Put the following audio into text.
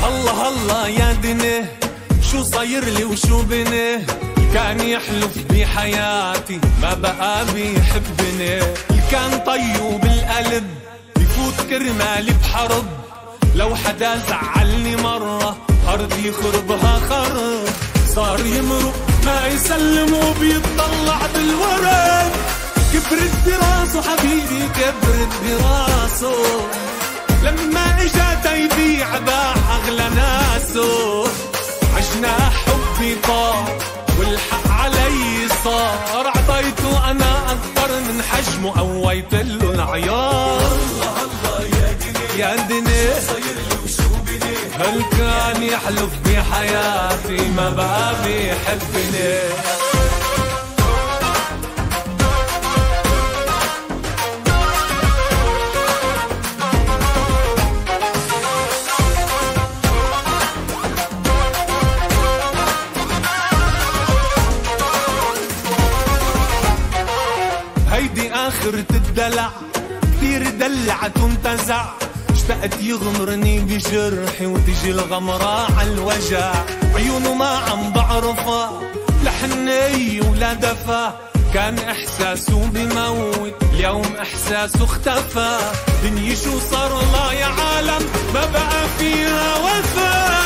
الله الله يا دنيا شو صاير لي وشو بني، كان يحلف بحياتي ما بقى بيحبني، كان طيب القلب يفوت كرمالي بحرب، لو حدا زعلني مرة أرضي خربها خرب، صار يمرق ما يسلم وبيطلع بالورد، كبرت براسه حبيبي كبرت براسه، لما اجا يبيع باع اغلى ناسه، عشنا حبي طار والحق علي صار، عطيته انا اكبر من حجمه قويت له العيار. الله الله يا دنيا صاير لي وشو بني، هل كان يحلف بحياتي ما بقى بيحبني. هيدي آخرة الدلع كتير دلعت وانتزع، اشتقت يغمرني بجرحي وتجي الغمرة عالوجع، عيونه ما عم بعرفها لا حنية ولا دفا، كان إحساسه بموت اليوم إحساسه اختفى، دنيا شو صار الله يا عالم ما بقى فيها وفا.